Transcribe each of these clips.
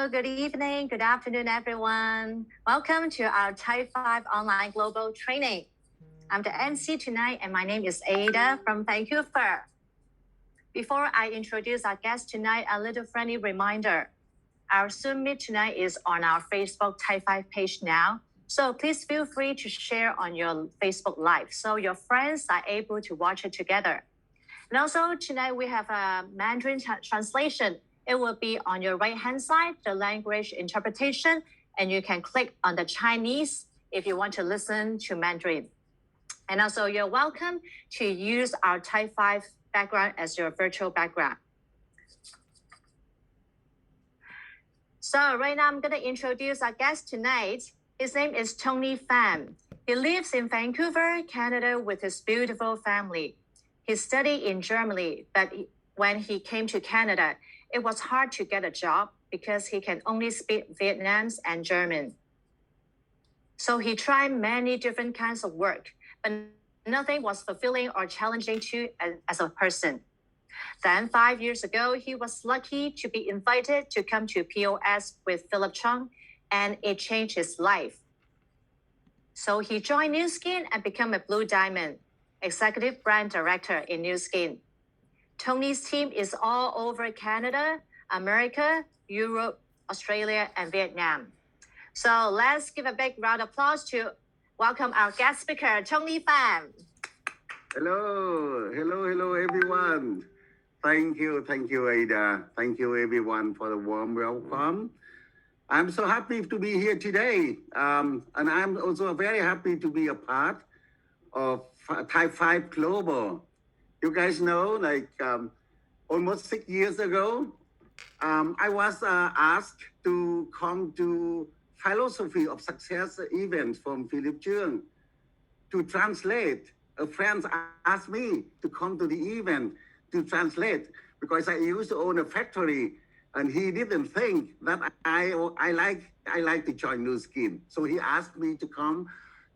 good evening, good afternoon, everyone. Welcome to our Type 5 online global training. I'm the MC tonight, and my name is Ada from Vancouver. Before I introduce our guest tonight, a little friendly reminder. Our Zoom meet tonight is on our Facebook Type 5 page now. So please feel free to share on your Facebook Live so your friends are able to watch it together. And also tonight we have a Mandarin translation. It will be on your right-hand side, the language interpretation, and you can click on the Chinese if you want to listen to Mandarin. And also you're welcome to use our Type 5 background as your virtual background. So right now I'm going to introduce our guest tonight. His name is Tony Pham. He lives in Vancouver, Canada with his beautiful family. He studied in Germany, but when he came to Canada, it was hard to get a job because he can only speak Vietnamese and German. So he tried many different kinds of work, but nothing was fulfilling or challenging as a person. Then 5 years ago, he was lucky to be invited to come to POS with Philip Chung, and it changed his life. So he joined Nu Skin and became a Blue Diamond, Executive Brand Director in Nu Skin. Tony's team is all over Canada, America, Europe, Australia, and Vietnam. So let's give a big round of applause to welcome our guest speaker, Tony Pham. Hello, everyone. Thank you, Ada. Thank you, everyone, for the warm welcome. I'm so happy to be here today. And I'm also very happy to be a part of Type 5 Global. You guys know, almost 6 years ago, I was asked to come to Philosophy of Success event from Philip Chung to translate. A friend asked me to come to the event to translate because I used to own a factory, and he didn't think that I like to join Nu Skin. So he asked me to come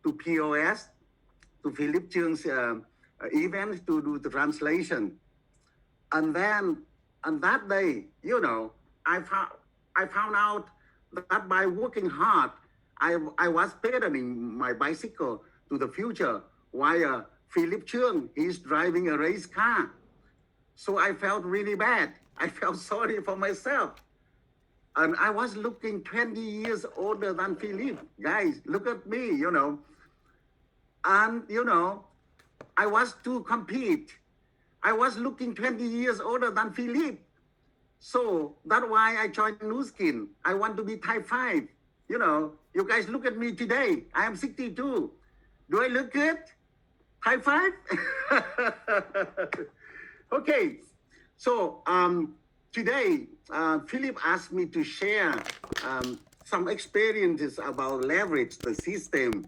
to POS, to Philip Chung's event to do the translation. And then on that day, I found out that by working hard, I was pedaling my bicycle to the future while Philip Chung is driving a race car. So I felt really bad. I felt sorry for myself. And I was looking 20 years older than Philip. Guys, look at me, And, I was to compete. I was looking 20 years older than Philip. So that's why I joined Nu Skin. I want to be Type 5. You guys look at me today. I am 62. Do I look good? Type 5? Okay. So today, Philip asked me to share some experiences about leverage the system,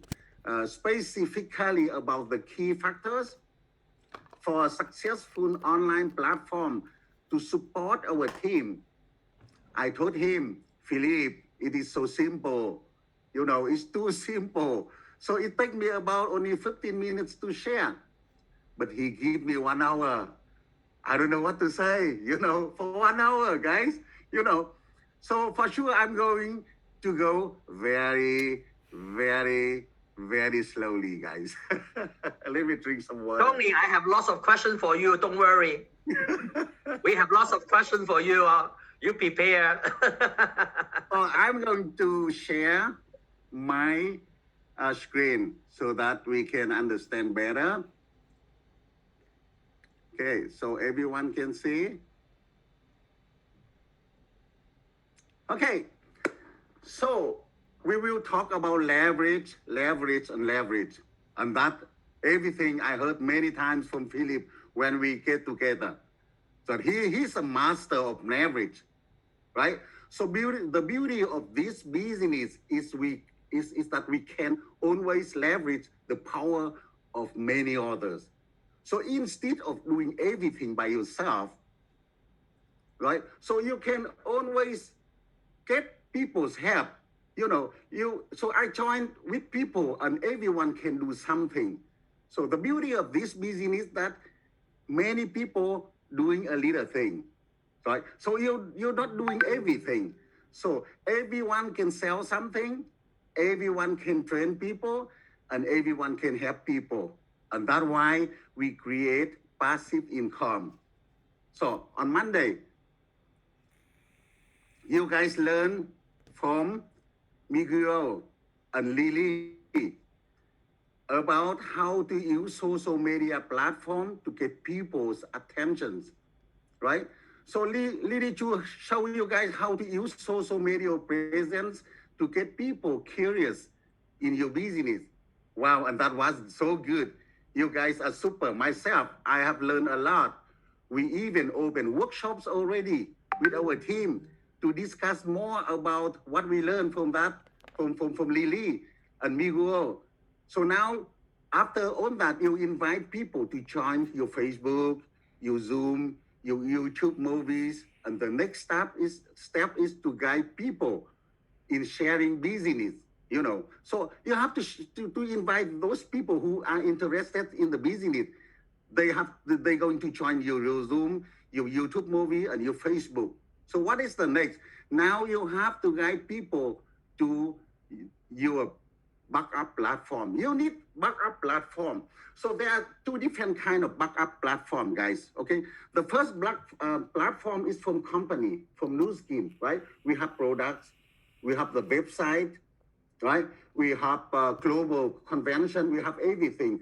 specifically about the key factors for a successful online platform to support our team. I told him, Philip, it is so simple. It's too simple. So it takes me about only 15 minutes to share. But he gave me 1 hour. I don't know what to say, for 1 hour, guys, So for sure, I'm going to go very, very, very slowly, guys. Let me drink some water. Tony, I have lots of questions for you. Don't worry. We have lots of questions for you. You prepare. I'm going to share my screen so that we can understand better. Okay, so everyone can see. Okay, so we will talk about leverage. And that everything I heard many times from Philip when we get together. So he's a master of leverage, right? So the beauty of this business is that we can always leverage the power of many others. So instead of doing everything by yourself, right? So you can always get people's help. So I joined with people and everyone can do something. So the beauty of this business is that many people doing a little thing, right? So you're not doing everything. So everyone can sell something, everyone can train people, and everyone can help people. And that's why we create passive income. So on Monday, you guys learn from Miguel and Lily about how to use social media platform to get people's attentions, right? So Lily to show you guys how to use social media presence to get people curious in your business. Wow, and that was so good. You guys are super. Myself, I have learned a lot. We even open workshops already with our team to discuss more about what we learned from that, from Lily and Miguel. So now, after all that, you invite people to join your Facebook, your Zoom, your YouTube movies, and the next step is to guide people in sharing business. You know, so you have to invite those people who are interested in the business. They're going to join your Zoom, your YouTube movie, and your Facebook. So what is the next? Now you have to guide people to your backup platform. You need backup platform. So there are two different kind of backup platform, guys. Okay, the first platform is from company, from Nu Skin, right? We have products, we have the website, right? We have global convention, we have everything.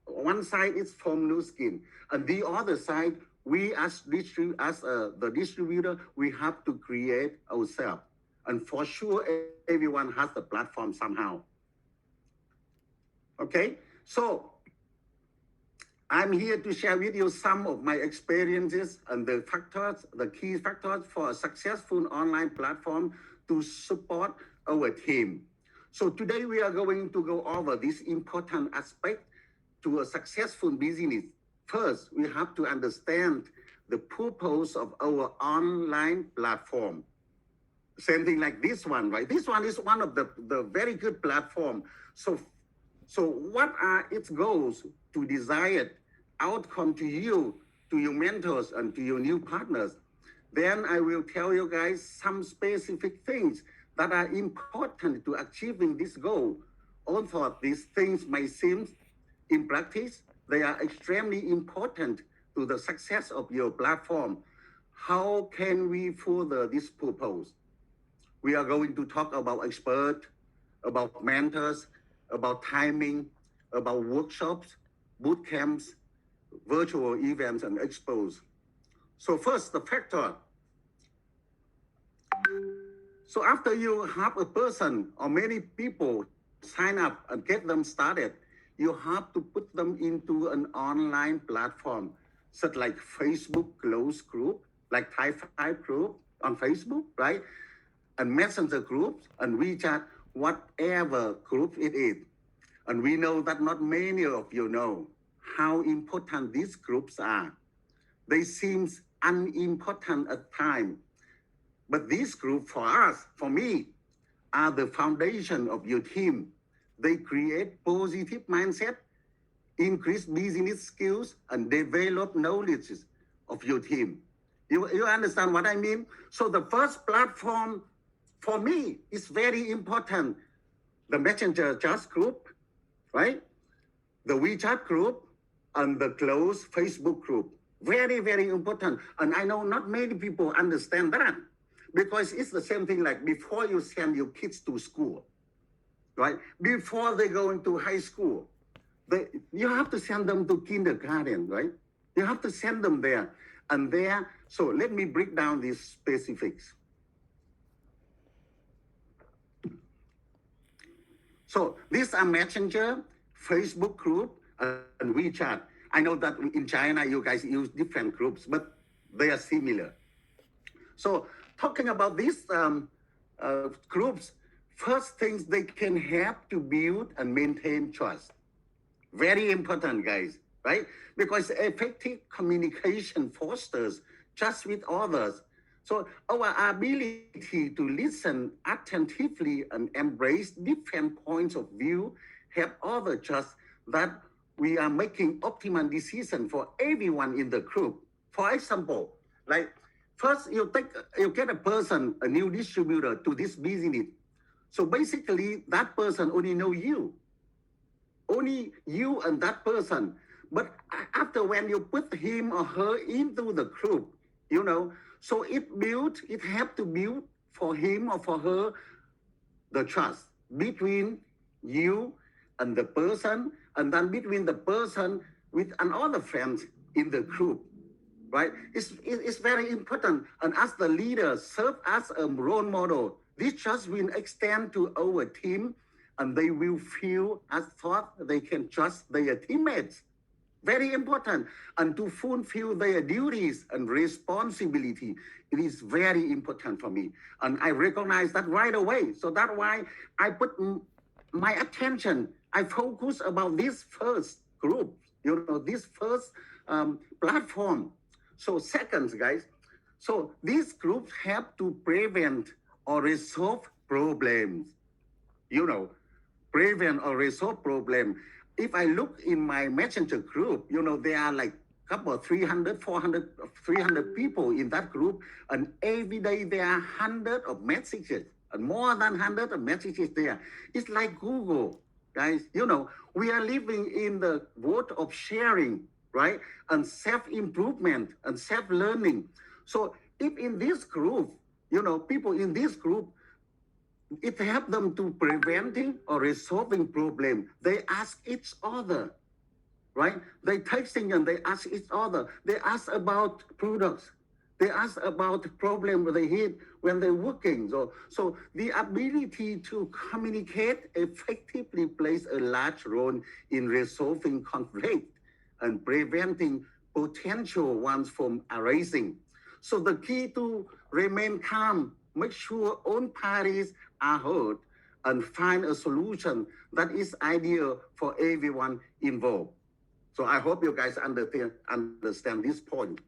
One side is from Nu Skin, and the other side, we as the distributor, we have to create ourselves. And for sure, everyone has the platform somehow. Okay, so I'm here to share with you some of my experiences and the factors, the key factors for a successful online platform to support our team. So today we are going to go over this important aspect to a successful business. First, we have to understand the purpose of our online platform. Same thing like this one, right? This one is one of the very good platform. So what are its goals to desired outcome to you, to your mentors, and to your new partners? Then I will tell you guys some specific things that are important to achieving this goal. Although these things may seem in practice, they are extremely important to the success of your platform. How can we further this purpose? We are going to talk about expert, about mentors, about timing, about workshops, boot camps, virtual events, and expos. So first, the factor. So after you have a person or many people sign up and get them started, you have to put them into an online platform, such like Facebook closed group, like Thai 5 group on Facebook, right? And messenger groups and WeChat, whatever group it is. And we know that not many of you know how important these groups are. They seem unimportant at times. But this group for us, for me, are the foundation of your team. They create positive mindset, increase business skills, and develop knowledge of your team. You understand what I mean? So the first platform for me is very important. The messenger chat group, right? The WeChat group and the closed Facebook group. Very, very important. And I know not many people understand that because it's the same thing like before you send your kids to school, right? Before they go into high school, you have to send them to kindergarten, right? You have to send them there. And there, so let me break down these specifics. So these are Messenger, Facebook group, and WeChat. I know that in China, you guys use different groups, but they are similar. So talking about these groups, first things they can help to build and maintain trust. Very important, guys, right? Because effective communication fosters trust with others. So our ability to listen attentively and embrace different points of view help others trust that we are making optimal decision for everyone in the group. For example, like First, you get a person, a new distributor to this business. So basically, that person only know you. Only you and that person. But after when you put him or her into the group, so it have to build for him or for her the trust between you and the person, and then between the person with another friends in the group, right? It's very important. And as the leader, serve as a role model. This trust will extend to our team, and they will feel as thought they can trust their teammates. Very important. And to fulfill their duties and responsibility, it is very important for me. And I recognize that right away. So that's why I put my attention, I focus about this first group, this first platform. So second, guys, so these groups help to prevent or resolve problems, prevent or resolve problem. If I look in my messenger group, there are like couple 300, 400, 300 people in that group, and every day there are hundreds of messages, and more than 100 of messages there. It's like Google, guys. We are living in the world of sharing, right? And self-improvement and self-learning. So if in this group, people in this group, it helps them to preventing or resolving problem. They ask each other, right? They texting and they ask each other. They ask about products. They ask about problem they hit when they're working. So the ability to communicate effectively plays a large role in resolving conflict and preventing potential ones from arising. So the key to remain calm, make sure all parties are heard, and find a solution that is ideal for everyone involved. So I hope you guys understand this point.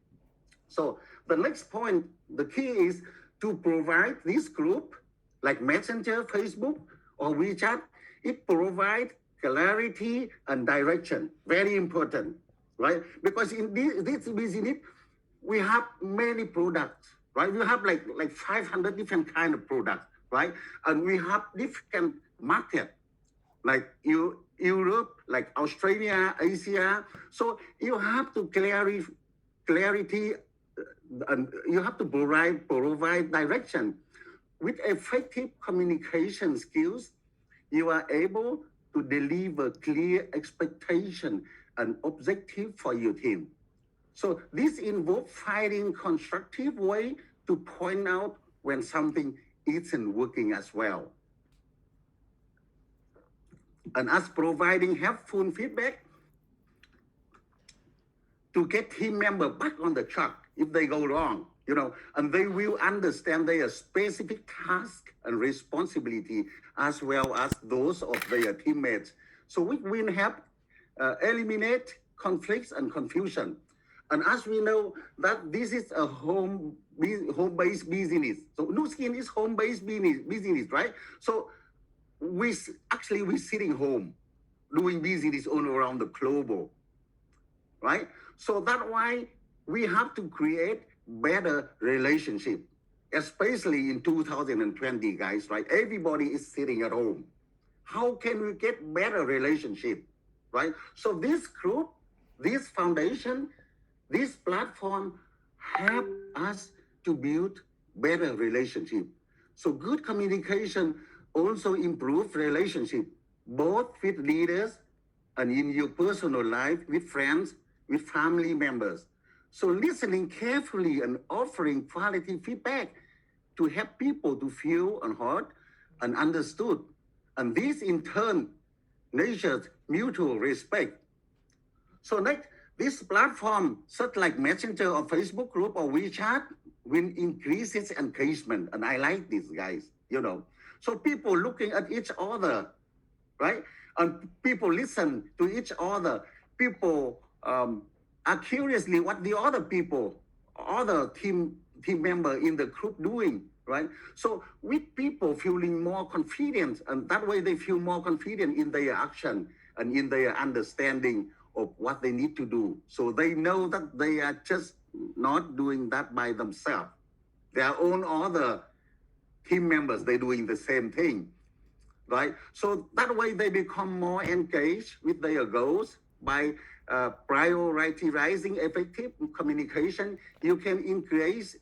So the next point, the key is to provide this group, like Messenger, Facebook, or WeChat, it provides clarity and direction. Very important, right? Because in this business, we have many products, right? We have like 500 different kind of products, right? And we have different market, like Europe, like Australia, Asia. So you have to clarity, and you have to provide direction. With effective communication skills, you are able to deliver clear expectation and objective for your team. So this involves finding constructive way to point out when something isn't working as well. And as providing helpful feedback to get team member back on the track if they go wrong, and they will understand their specific task and responsibility as well as those of their teammates. So we will help eliminate conflicts and confusion. And as we know that this is a home-based business. So Nu Skin is home-based business, right? So we're sitting home doing business all around the globe, right? So that's why we have to create better relationship, especially in 2020, guys, right? Everybody is sitting at home. How can we get better relationship, right? So this group, this foundation, this platform help us to build better relationship. So good communication also improve relationship, both with leaders and in your personal life, with friends, with family members. So listening carefully and offering quality feedback to help people to feel heard and understood. And this in turn nurtures mutual respect. So next, this platform, such like Messenger or Facebook group or WeChat, will increase its engagement. And I like this, guys, So people looking at each other, right? And people listen to each other. People are curiously what the other team member in the group doing, right? So with people feeling more confident, and that way they feel more confident in their action and in their understanding of what they need to do. So they know that they are just not doing that by themselves, their own other team members, they're doing the same thing, right? So that way they become more engaged with their goals. By prioritizing effective communication, you can increase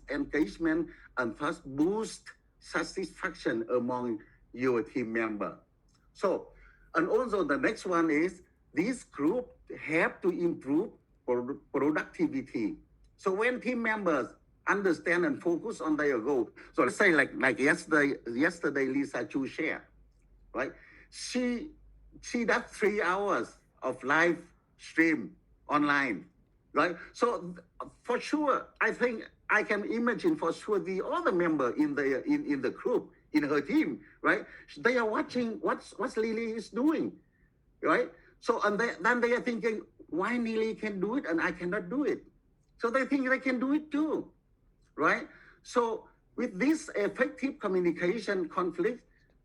engagement and thus boost satisfaction among your team member. So, and also the next one is this group have to improve productivity. So when team members understand and focus on their goal, so let's say like yesterday Lisa Chu shared, right? She does 3 hours of live stream online, right? So for sure, I think I can imagine for sure the other member in the group, in her team, right? They are watching what's Lily is doing, right? So and then they are thinking, why Lily can do it and I cannot do it? So they think they can do it too, right? So with this effective communication conflict,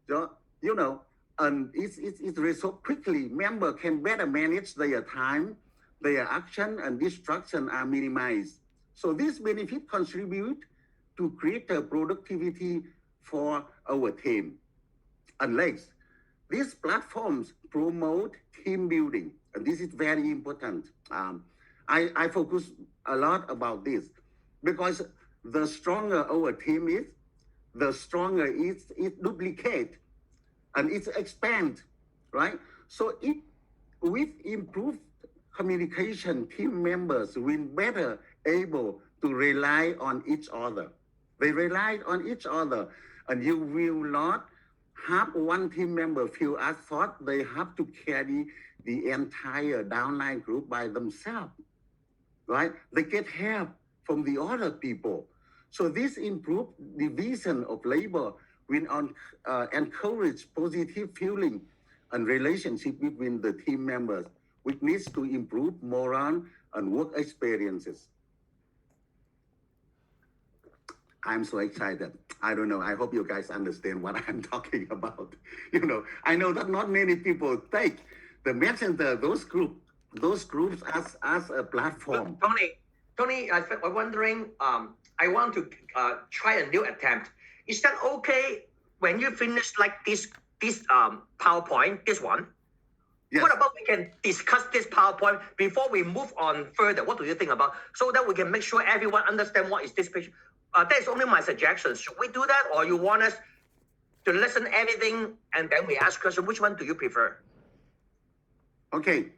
you know, and it's resolved quickly. Member can better manage their time, their action and distraction are minimized. So this benefit contribute to greater productivity for our team. And next, these platforms promote team building, and this is very important. I focus a lot about this because the stronger our team is, the stronger it duplicate and it expand, right? So with improved communication, team members will better able to rely on each other. They rely on each other, and you will not have one team member feel as thought they have to carry the entire downline group by themselves, right? They get help from the other people. So this improved division of labor will encourage positive feeling and relationship between the team members, which needs to improve morale and work experiences. I'm so excited. I don't know. I hope you guys understand what I'm talking about. You know, I know that not many people take the messenger, those groups as a platform. Tony, I'm wondering. I want to try a new attempt. Is that okay when you finish like this PowerPoint, this one? Yes. What about we can discuss this PowerPoint before we move on further? What do you think about? So that we can make sure everyone understand what is this picture. That's only my suggestion. Should we do that, or you want us to listen everything and then we ask questions? Which one do you prefer? Okay.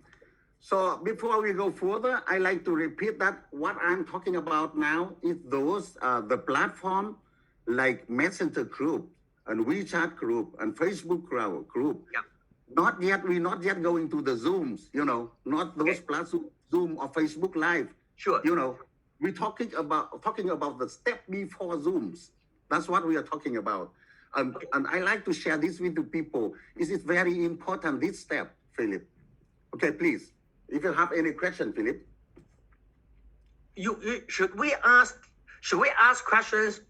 So before we go further, I like to repeat that what I'm talking about now is those the platform like Messenger group and WeChat group and Facebook group. Yep. We're not yet going to the Zooms, you know, not those platforms, Zoom or Facebook Live. Sure. You know, we're talking about the step before Zooms. That's what we are talking about. And I like to share this with the people. This is very important, this step, Philip. Okay, please. If you have any question, Philip. Should we ask questions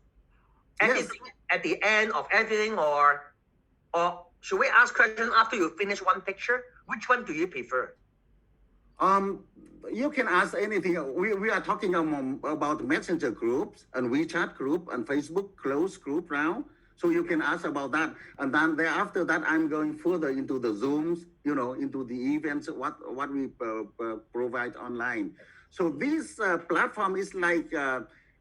everything at the end of everything, or should we ask questions after you finish one picture? Which one do you prefer? You can ask anything. We are talking about Messenger groups and WeChat group and Facebook closed group now. So you can ask about that. And then after that, I'm going further into the Zooms, you know, into the events, what we provide online. So this platform is like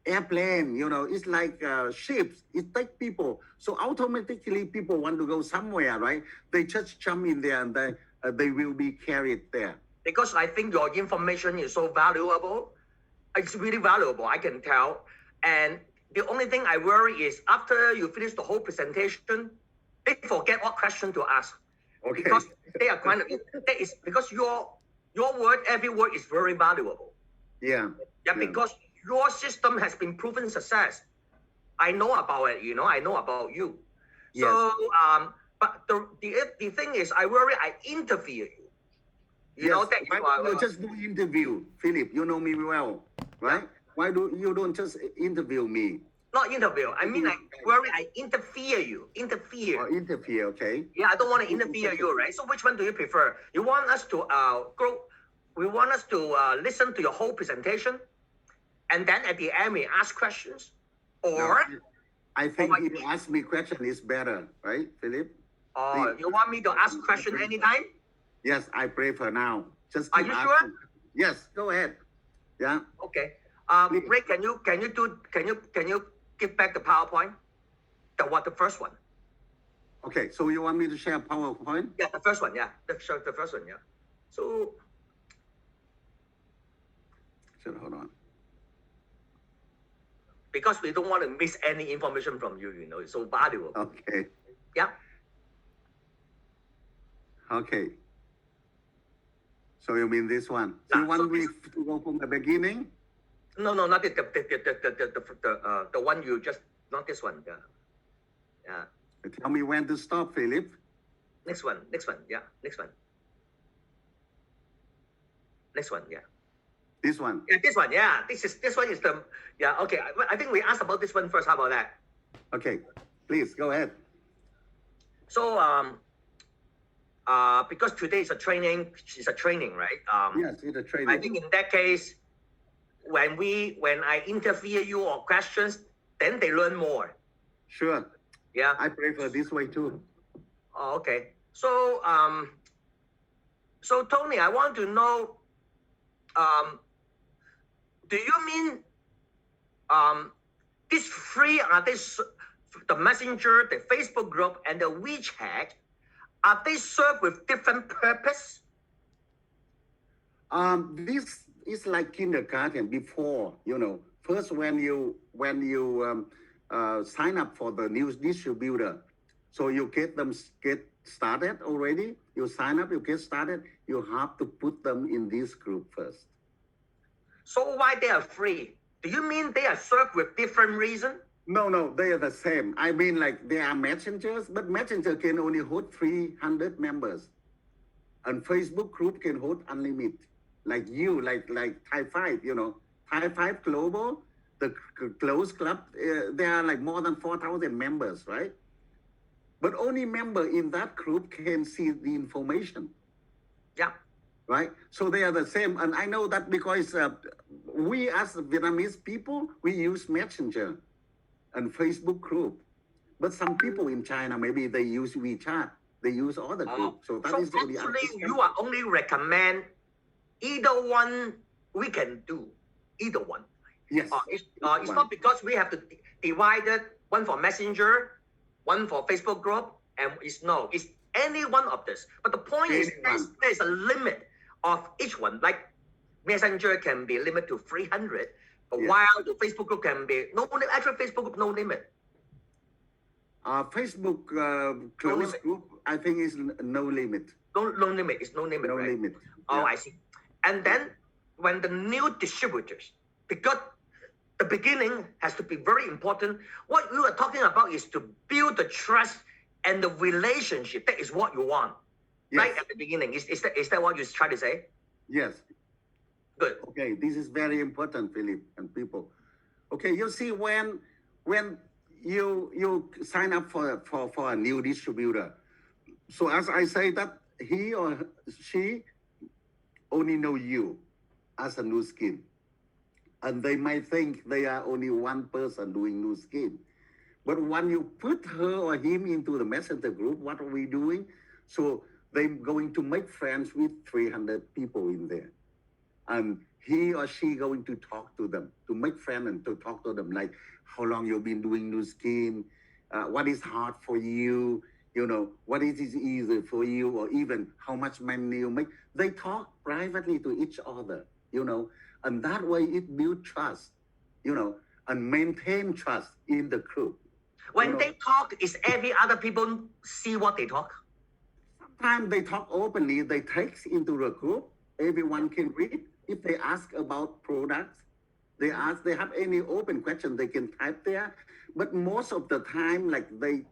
airplane, you know, it's like ships. It takes people. So automatically people want to go somewhere, right? They just jump in there and they will be carried there. Because I think your information is so valuable. It's really valuable, I can tell. And the only thing I worry is after you finish the whole presentation, they forget what question to ask. Okay. Because they are because your word, every word is very valuable. Yeah. Yeah, because your system has been proven success. I know about it, you know, I know about you. Yes. So but the thing is, I worry I interview you. You know that you just do interview, Philip. You know me well, right? Why do you don't just interview me? Not interview. I mean, I worry I interfere you. Interfere. Oh, interfere, okay. Yeah, I don't want to interfere you, right? So which one do you prefer? You want us to we want us to listen to your whole presentation, and then at the end we ask questions, Or, I think what- if you ask me question is better, right, Philip? or you want me to ask question anytime? Yes, I prefer now. Just Are keep you asking. sure? Yes, go ahead. Yeah. Okay. Please. Ray, can you give back the PowerPoint? The first one? Okay, so you want me to share PowerPoint? Yeah, the first one. Yeah, the first one. Yeah. So Hold on. because we don't want to miss any information from you, it's so valuable. Okay. Yeah. Okay. So you mean this one? So Yeah, you want so me to go from the beginning? No, not the one you just, not this one. Yeah. Yeah. Tell me when to stop, Philip. Next one. Yeah. Next one. Yeah. This one. Yeah, this one. Yeah. This one is the, yeah. Okay. I think we asked about this one first. How about that? Okay. Please go ahead. So, because today is a training, right? Yes, it's a training. I think in that case, when I interview you or questions, then they learn more. Sure. Yeah. I prefer this way too. Oh, okay. So, so Tony, I want to know, do you mean, these three are this the Messenger, the Facebook group, and the WeChat? Are they served with different purpose? This is like kindergarten before, first when you sign up for the news distributor. So you get started already. You sign up, you get started. You have to put them in this group first. So why they are free? Do you mean they are served with different reason? No, they are the same. I mean, like they are messengers, but messenger can only hold 300 members, and Facebook group can hold unlimited. Like you, like Thai 5, Thai 5 Global, the close club, there are like more than 4,000 members, right? But only member in that group can see the information. Yeah. Right? So they are the same. And I know that because we as Vietnamese people, we use Messenger and Facebook group. But some people in China, maybe they use WeChat. They use other groups. So that is actually, you are only recommend either one we can do. Either one. Yes. It's not because we have to divide it, one for Messenger, one for Facebook group, and it's any one of this. But the point is there's a limit of each one. Like Messenger can be limited to 300, but while the Facebook group can be actually Facebook group no limit. Facebook close group, I think is no limit. No limit. It's no limit. No right? limit. Oh, Yeah. I see. And then when the new distributors, because the beginning has to be very important. What you are talking about is to build the trust and the relationship. That is what you want, right at the beginning. Is that what you try to say? Yes. Good. Okay, this is very important, Philip, and people. Okay, you see when you sign up for a new distributor. So as I say that he or she only know you as a new skin. And they might think they are only one person doing new skin. But when you put her or him into the messenger group, what are we doing? So they're going to make friends with 300 people in there. And he or she going to talk to them, to make friends and to talk to them, like how long you've been doing new skin, what is hard for you, what is easy for you, or even how much money you make. They talk privately to each other, and that way it builds trust, and maintain trust in the group. When they talk, is every other people see what they talk? Sometimes they talk openly, they text into the group, everyone can read. If they ask about products, they have any open question, they can type there. But most of the time, like they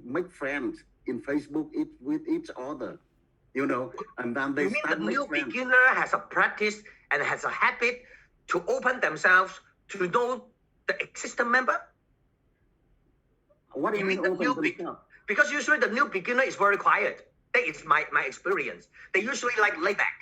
make friends in Facebook with each other, and then they start the make new friends. beginner has a practice and has a habit to open themselves to know the existing member? What do you mean the open new themselves? Because usually the new beginner is very quiet. That is my experience. They usually like lay back.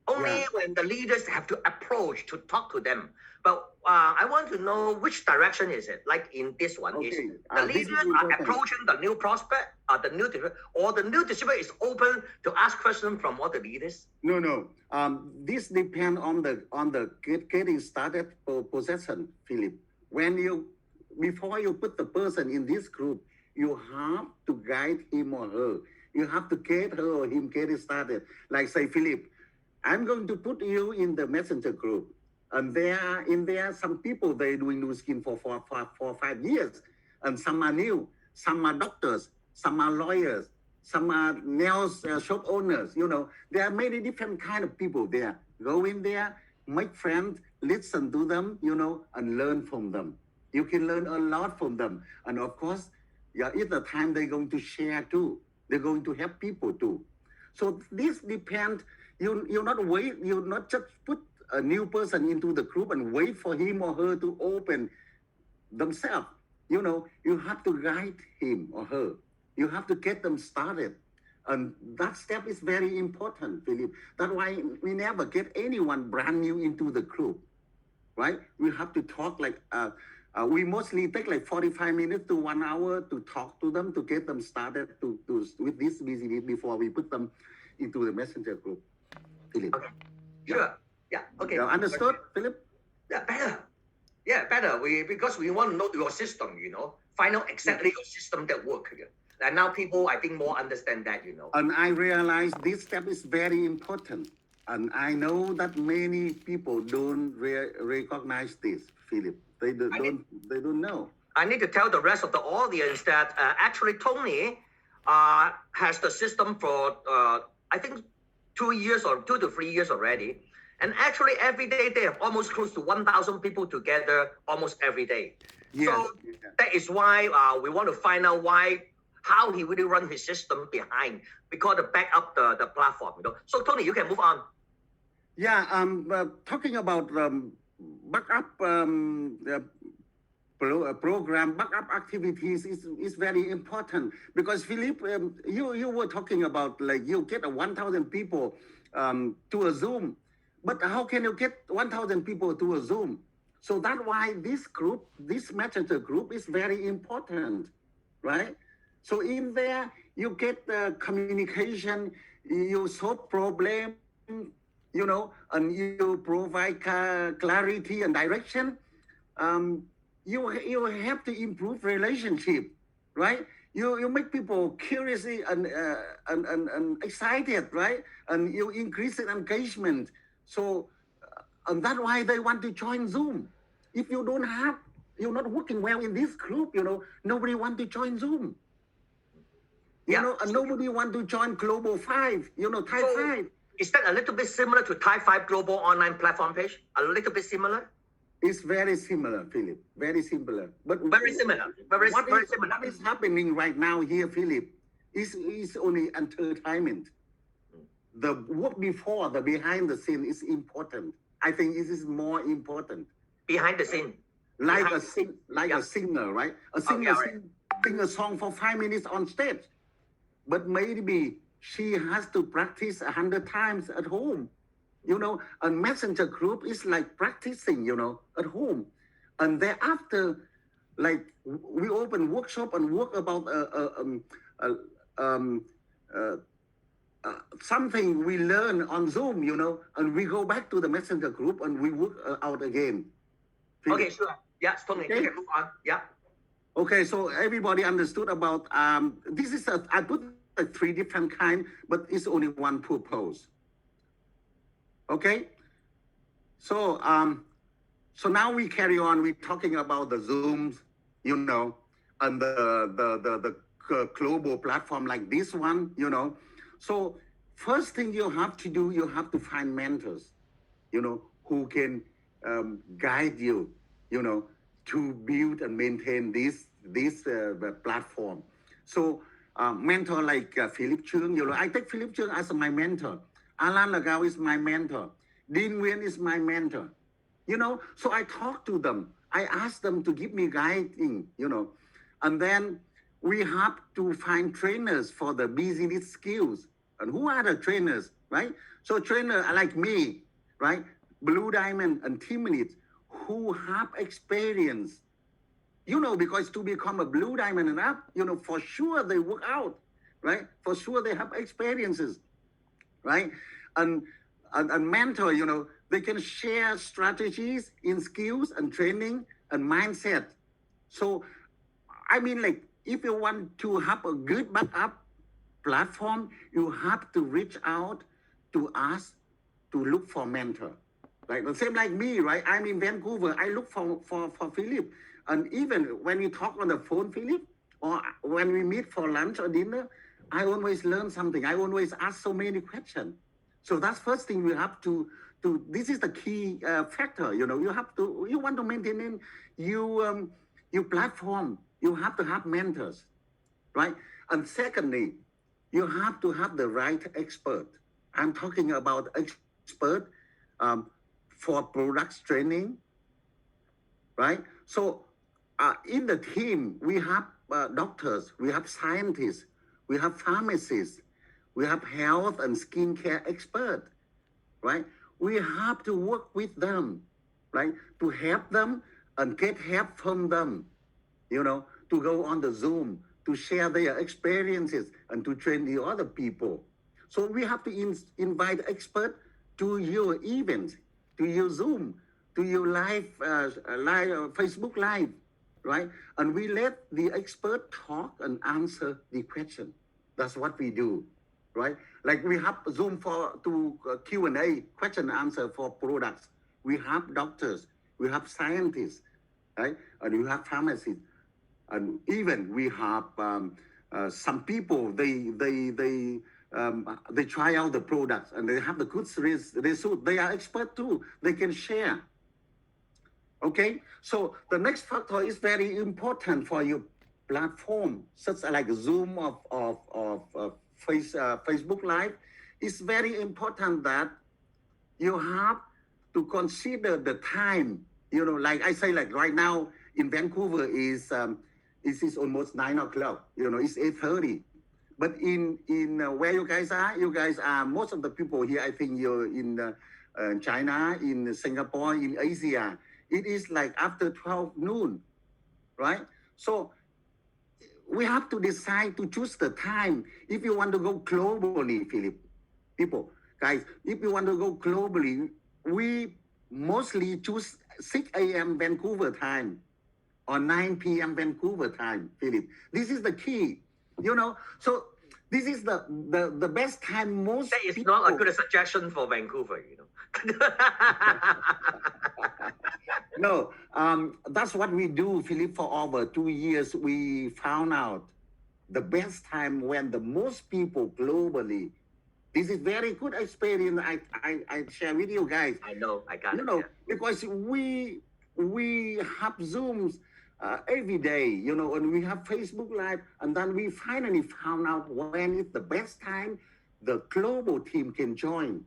Only Yeah. when the leaders have to approach to talk to them. But I want to know which direction is it? Like in this one, is Okay. the This is leaders are important. approaching the new prospect, the new distributor, or the new distributor is open to ask questions from all the leaders? No. This depends on the getting started possession, Philip. When you before you put the person in this group, you have to guide him or her. You have to get her or him get it started. Like say, Philip, I'm going to put you in the messenger group. And there some people they doing new skin for 5 years. And some are new, some are doctors, some are lawyers, some are nails shop owners. There are many different kind of people there. Go in there, make friends, listen to them, and learn from them. You can learn a lot from them. And of course, it's the time they're going to share too. They're going to help people too. So this depends. You not just put a new person into the group and wait for him or her to open themselves. You have to guide him or her. You have to get them started. And that step is very important, Philip. That's why we never get anyone brand new into the group, right? We have to talk we mostly take like 45 minutes to 1 hour to talk to them, to get them started with this BCD before we put them into the messenger group, Philip. Okay. Sure. Yeah. Okay. Understood, Philip? Yeah, better. Yeah, better. Because we want to know your system, find out exactly your system that work. And now people, I think, more understand that, And I realize this step is very important. And I know that many people don't recognize this, Philip. They don't know. I need to tell the rest of the audience that actually Tony has the system for I think 2 years or 2 to 3 years already. And actually every day they have almost close to 1,000 people together almost every day. Yes. So that is why we want to find out how he really run his system behind, because to back up the platform. So Tony, you can move on. Yeah, talking about backup program, backup activities is very important because Philip, you were talking about like you get 1,000 people to a Zoom, but how can you get 1,000 people to a Zoom? So that's why this messenger group is very important, right? So in there you get the communication, you solve problem, and you provide clarity and direction. You have to improve relationship, right? You make people curious and excited, right? And you increase engagement. So, and that's why they want to join Zoom. If you're not working well in this group, nobody want to join Zoom. And nobody want to join Global 5, Thai 5. Is that a little bit similar to Thai 5 Global online platform page? A little bit similar? It's very similar, Philip. Very similar. But very similar. Very similar. What is happening right now here, Philip, is only entertainment. The work before, the behind the scene is important. I think this is more important. Behind the scene. A singer, right? A singer sing a song for 5 minutes on stage. But maybe she has to practice 100 times at home. A messenger group is like practicing, at home. And thereafter, like we open workshop and work about something we learn on Zoom, and we go back to the messenger group and we work out again. Okay, sure. Yeah, Tony, you can move on. Yeah. Okay, so everybody understood about this is I put 3 different kind, but it's only one purpose. Okay, so now we carry on. We're talking about the Zooms, and the global platform like this one, So first thing you have to do, you have to find mentors, who can guide you, to build and maintain this platform. So mentor like Philip Chung, I take Philip Chung as my mentor. Alan Lagao is my mentor. Dean Nguyen is my mentor. So I talk to them. I ask them to give me guiding, And then we have to find trainers for the business skills. And who are the trainers? right? So trainer like me, right? Blue Diamond and team leads who have experience, because to become a Blue Diamond and up, for sure they work out, right? For sure they have experiences, right? And and mentor, they can share strategies in skills and training and mindset. So I mean, like, if you want to have a good backup platform, you have to reach out to us to look for mentor. Right? The same like me, right? I'm in Vancouver. I look for Philip. And even when we talk on the phone, Philip, or when we meet for lunch or dinner, I always learn something. I always ask so many questions. So that's first thing we have to this is the key factor. You want to maintain your platform. You have to have mentors, right? And secondly, you have to have the right expert. I'm talking about expert for products training, right? So in the team, we have doctors, we have scientists, we have pharmacists, we have health and skincare expert, right? We have to work with them, right? To help them and get help from them, to go on the Zoom, to share their experiences and to train the other people. So we have to invite experts to your events, to your Zoom, to your live Facebook Live, right? And we let the expert talk and answer the question. That's what we do, right? Like we have Zoom to Q&A, question and answer for products. We have doctors, we have scientists, right? And we have pharmacists. And even we have some people, they try out the products and they have the good result. They are expert too. They can share. Okay, so the next factor is very important for your platform, such like Zoom of Facebook Live. It's very important that you have to consider the time. Like I say, like right now in Vancouver is almost 9 o'clock. It's 8:30. But in where you guys are most of the people here. I think you're in China, in Singapore, in Asia. It is like after 12 noon, right? So we have to decide to choose the time. If you want to go globally, Philip, guys, if you want to go globally, we mostly choose 6 a.m. Vancouver time or 9 p.m. Vancouver time, Philip. This is the key, So this is the best time most That is people... not a good suggestion for Vancouver, No, that's what we do, Philip. For over 2 years, we found out the best time when the most people globally. This is very good experience. I share with you guys. I know, I got it. Because we have Zooms every day, and we have Facebook Live, and then we finally found out when is the best time the global team can join.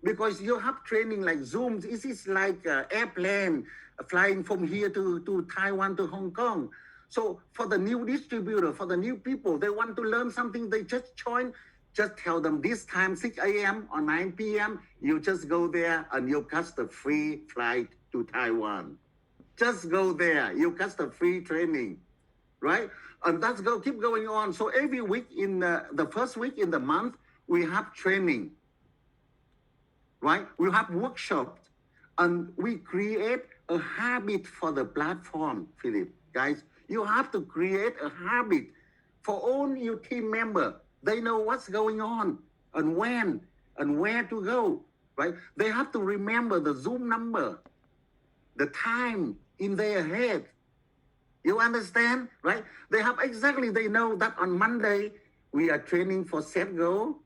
Because you have training like Zooms, it is like airplane flying from here to Taiwan to Hong Kong. So for the new distributor, for the new people, they want to learn something, they just join. Just tell them this time, 6 a.m. or 9 p.m., you just go there and you catch the free flight to Taiwan. Just go there, you catch the free training, right? And that's keep going on. So every week in the first week in the month, we have training, right? We have workshops and we create a habit for the platform, Philip. Guys, you have to create a habit for all your team members. They know what's going on and when and where to go, right? They have to remember the Zoom number, the time in their head. You understand, right? They know that on Monday, we are training for set goal,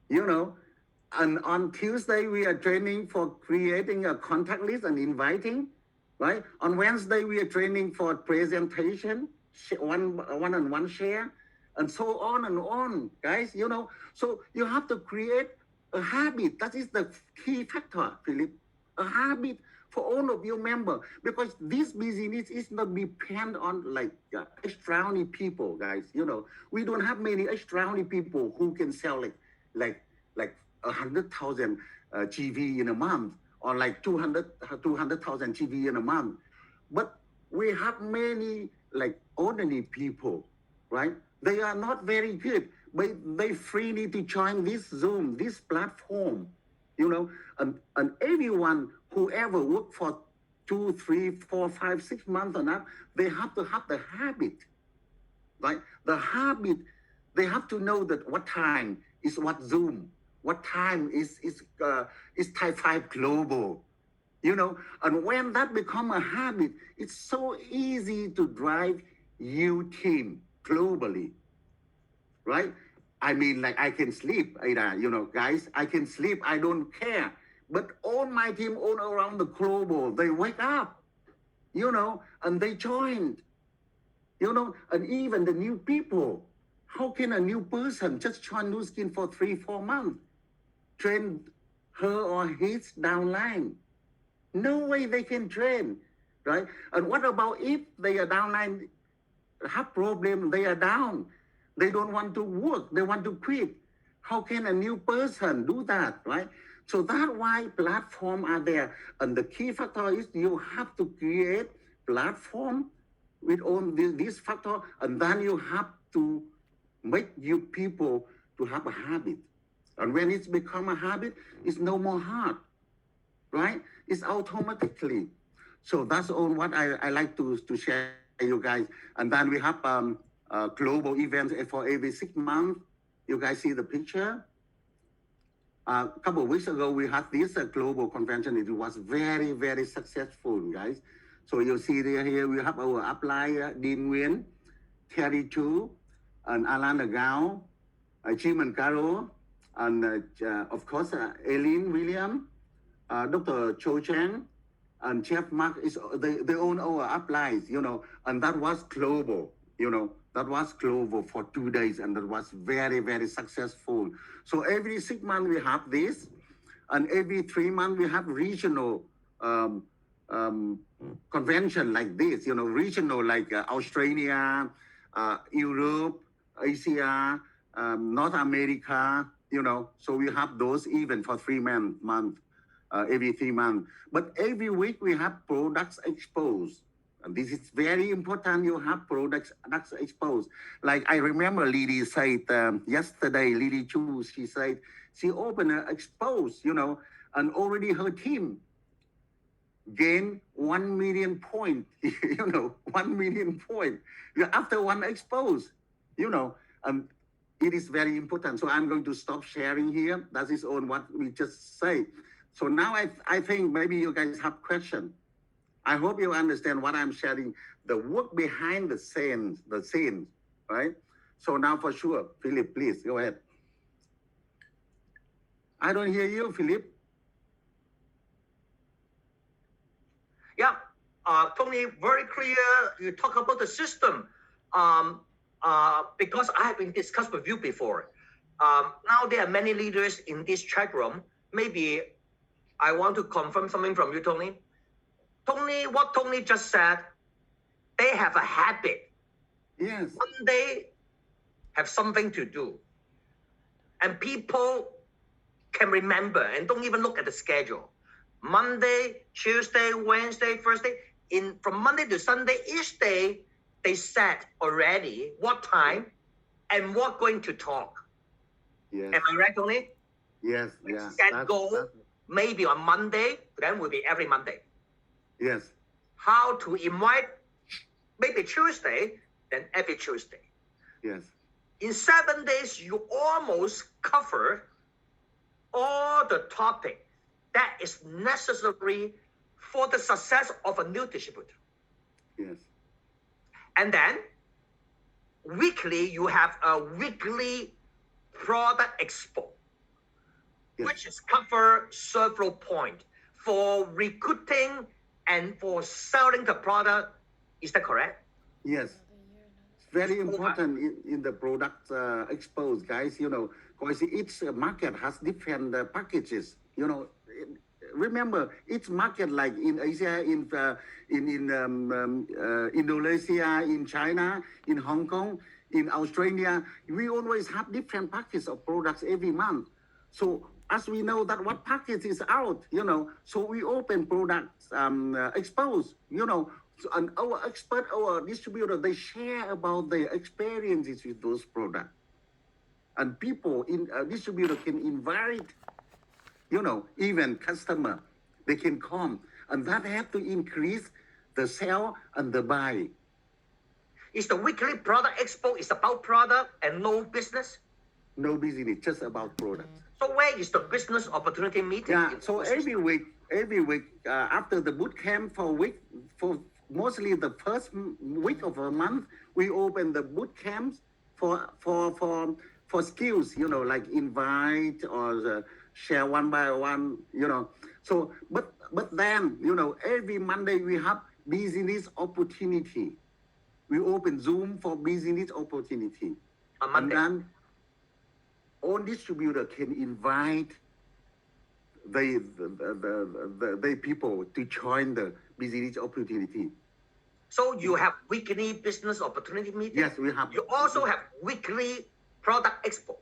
and on Tuesday, we are training for creating a contact list and inviting, right? On Wednesday, we are training for presentation, one-on-one share, and so on, guys, So you have to create a habit. That is the key factor, Philip. A habit for all of your members. Because this business is not depend on like extraordinary people, guys. We don't have many extraordinary people who can sell like like 100,000 GV in a month, or like 200,000 GV in a month. But we have many like ordinary people, right? They are not very good, but they freely to join this Zoom, this platform, and everyone, whoever work for 2, 3, 4, 5, 6 months or not, they have to have the habit, right? The habit, they have to know that what time is what Zoom, what time is Type 5 Global, and when that become a habit, it's so easy to drive your team globally, right? I mean, like I can sleep, Ada, guys, I can sleep, I don't care. But all my team all around the global, they wake up, and they joined, and even the new people. How can a new person just join Nu Skin for 3, 4 months, train her or his downline? No way they can train, right? And what about if they are downline, have problem, they are down, they don't want to work, they want to quit? How can a new person do that, right? So that's why platforms are there. And the key factor is you have to create platform with all this factor, and then you have to make your people to have a habit. And when it's become a habit, it's no more hard, right? It's automatically. So that's all what I like to share you guys. And then we have global events for every 6 months. You guys see the picture? A couple of weeks ago, we had this global convention. It was very, very successful, guys. So you see here we have our upline, Dean Nguyen, Terry Chu, and Alan Agao, Jim and Caro, and of course, Eileen William, Dr. Cho Chang, and Chef Mark. They own our uplines, and that was global, that was global for 2 days, and that was very, very successful. So every 6 months we have this, and every 3 months we have regional convention like this, regional like Australia, Europe, Asia, North America, so we have those even for 3 months, every 3 months. But every week we have products exposed. And this is very important. You have products exposed. Like I remember Lily said yesterday, Lily Chu, she said she opened an expose, and already her team gained 1 million point, 1 million point after one expose, and it is very important. So I'm going to stop sharing here. That is on what we just say. So now I think maybe you guys have questions. I hope you understand what I'm sharing, the work behind the scenes, right? So now for sure, Philip, please go ahead. I don't hear you, Philip. Yeah, Tony, very clear. You talk about the system, because I have been discussed with you before. Now there are many leaders in this chat room. Maybe I want to confirm something from you, Tony. What Tony just said, they have a habit. Yes. Monday have something to do. And people can remember and don't even look at the schedule. Monday, Tuesday, Wednesday, Thursday, from Monday to Sunday, each day, they set already what time and what going to talk. Yes. Am I right, Tony? Yes, yeah. Set goal, maybe on Monday, then will be every Monday. Yes. How to invite, maybe Tuesday, then every Tuesday. Yes. In 7 days, you almost cover all the topic that is necessary for the success of a new distributor. Yes. And then weekly, you have a weekly product expo, Yes. which is cover several points for recruiting and for selling the product. Is that correct? Yes. It's very important in the product expose, guys, because each market has different packages, remember each market, like in Asia, in Indonesia, in China, in Hong Kong, in Australia, we always have different packages of products every month. So as we know that what package is out, so we open products exposed, so, and our expert, our distributor, they share about their experiences with those products. And people in a distributor can invite, even customer, they can come, and that have to increase the sell and the buy. Is the weekly product expo is about product and no business? No business, just about products. So where is the business opportunity meeting? Yeah, so every week, after the boot camp for mostly the first week of a month, we open the boot camps for skills, like invite or share one by one, So, but then, every Monday we have business opportunity. We open Zoom for business opportunity. On Monday. And then all distributor can invite the people to join the business opportunity. So you have weekly business opportunity meeting? Yes, we have. You also have weekly product expo.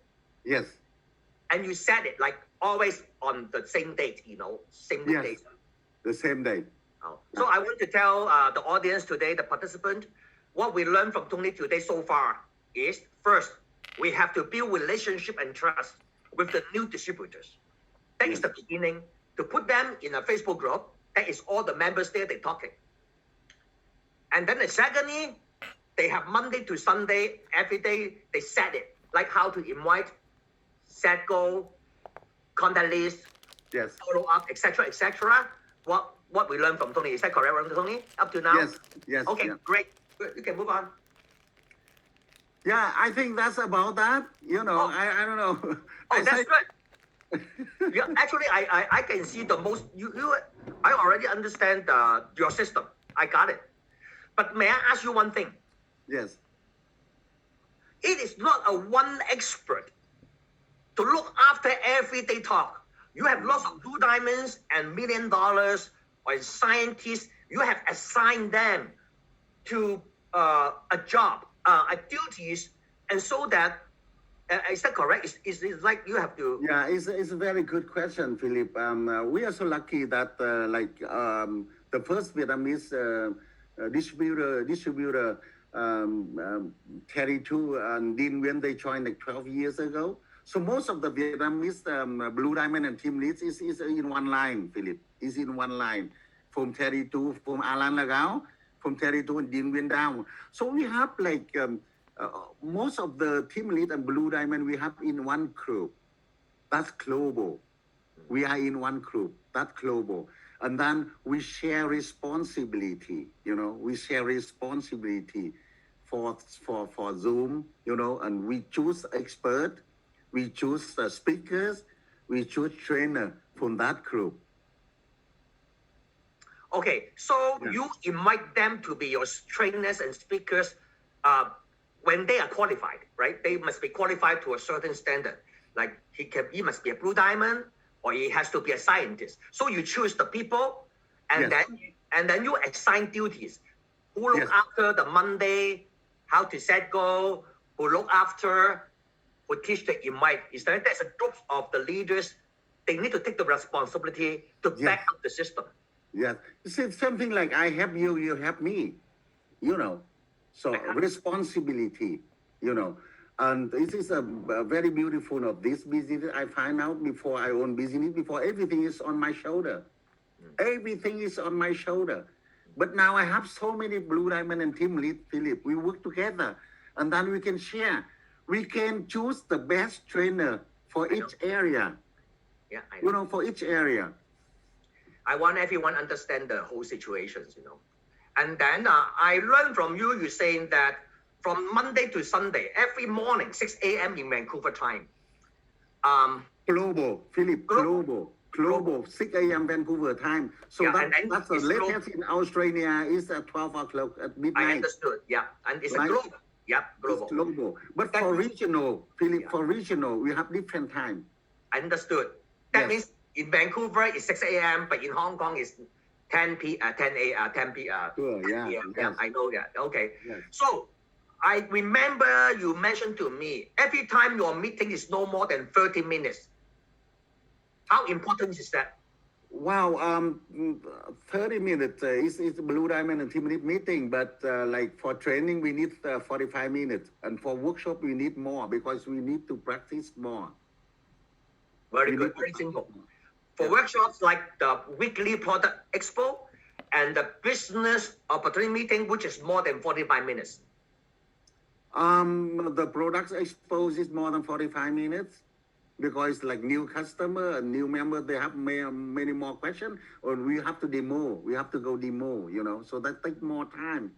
Yes. And you set it like always on the same date, same Yes. date. The same day. Oh. So I want to tell the audience today, the participant, what we learned from Tony today so far is, first, we have to build relationship and trust with the new distributors. That is the beginning. To put them in a Facebook group, that is all the members there, they're talking. And then secondly, they have Monday to Sunday, every day, they set it, like how to invite, set goal, contact list, Yes. follow up, etc., etc. What we learned from Tony, is that correct, Tony? Up to now? Yes. Okay, Yeah. great. Good. You can move on. Yeah, I think that's about that. Oh. I don't know. Oh, that's good. Yeah, actually, I can see the most. I already understand your system. I got it. But may I ask you one thing? Yes. It is not a one expert to look after everyday talk. You have lots of blue diamonds and $1 million or scientists. You have assigned them to a job, duties, and so that is that correct? Is like you have to? Yeah, it's a very good question, Philip. We are so lucky that the first Vietnamese distributor Terry Tu and Dean Nguyen, they joined like 12 years ago. So most of the Vietnamese Blue Diamond and team leads is in one line, Philip. Is in one line. From Terry Tu, from Alan Lagao, from Terry Tu and Dean Nguyen down. So we have like most of the team lead and Blue Diamond we have in one group. That's global. We are in one group. That's global. And then we share responsibility. We share responsibility for Zoom. And we choose expert. We choose speakers, we choose trainer from that group. Okay, so you invite them to be your trainers and speakers when they are qualified, right? They must be qualified to a certain standard. Like he must be a Blue Diamond, or he has to be a scientist. So you choose the people, and then you assign duties. Who look after the Monday, how to set goal, who look after, who teach the invite. There's a group of the leaders. They need to take the responsibility to back up the system. Yeah, it's something like I help you, you help me. So responsibility. And this is a very beautiful of this business. I find out before I own business, before everything is on my shoulder. Everything is on my shoulder. But now I have so many Blue Diamond and team lead, Philip. We work together, and then we can share. We can choose the best trainer for each area. Yeah, I know. For each area. I want everyone to understand the whole situations, And then I learned from you, you're saying that from Monday to Sunday, every morning, 6 a.m. in Vancouver time. Global, Philip, global, 6 a.m. Vancouver time. So that's the latest in Australia is at 12 o'clock at midnight. I understood, yeah. And it's a global. Yeah, global. It's global. But for regional, Philip, for regional, we have different time. I understood. That means in Vancouver it's 6 a.m., but in Hong Kong it's 10 p.m. Sure, yeah. Yeah, I know that. Okay. Yes. So I remember you mentioned to me every time your meeting is no more than 30 minutes. How important is that? Wow, 30 minutes is Blue Diamond and team meeting, but like for training, we need 45 minutes. And for workshop, we need more because we need to practice more. Very We good, need to very practice simple. more. For Yeah. workshops like the weekly product expo and the business opportunity meeting, which is more than 45 minutes. The products exposed is more than 45 minutes because like new customer and new member, they have many more questions or we have to demo, we have to go demo, you know, so that takes more time.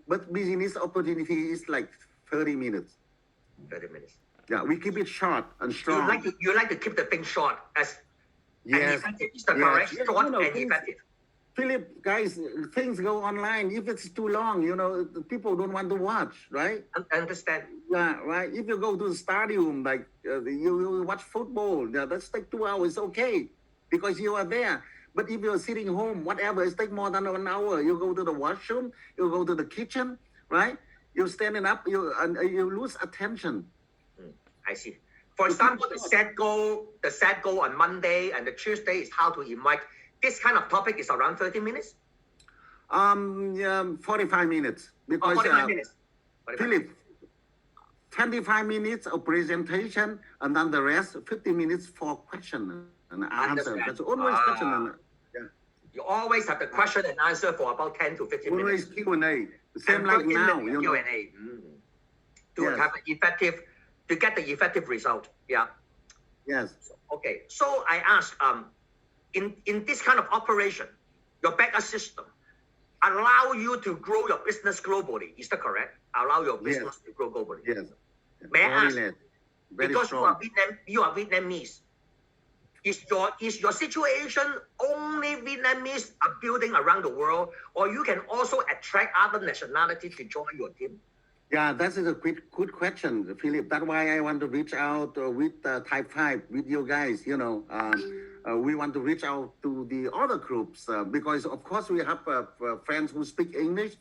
But business opportunity is like 30 minutes. 30 minutes. Yeah, we keep it short and strong. You like to keep the thing short as and Yes. effective. Is the Yes. correct? Yes, Short you know, and things- effective. Philip, guys, things go online. If it's too long, you know, the people don't want to watch, right? I understand. Yeah, right. If you go to the stadium, like you watch football, yeah, that's take 2 hours, okay, because you are there. But if you're sitting home, whatever, it's take more than 1 hour. You go to the washroom, you go to the kitchen, right? You're standing up, you lose attention. I see. For example, the set goal on Monday and the Tuesday is how to invite. This kind of topic is around 30 minutes. Yeah, 45 minutes because 45 minutes. 45 Philip, minutes. 25 minutes of presentation and then the rest 50 minutes for question and answer. Understand. That's always question and You always have the question and answer for about 10 to 15 always minutes. Q&A. Same And like 30 now, minutes you know. Q&A. To Yes. have an effective, to get the effective result. Yeah. Yes. Okay. So I ask, in this kind of operation, your backup system allow you to grow your business globally. Is that correct? Allow your Yes. business to grow globally. Yes. May I Very ask, less. Very because strong. you are Vietnamese. Is your situation only Vietnamese are building around the world, or you can also attract other nationalities to join your team? Yeah, that is a good question, Philip. That's why I want to reach out with Type 5, with you guys, you know. We want to reach out to the other groups because, of course, we have friends who speak English,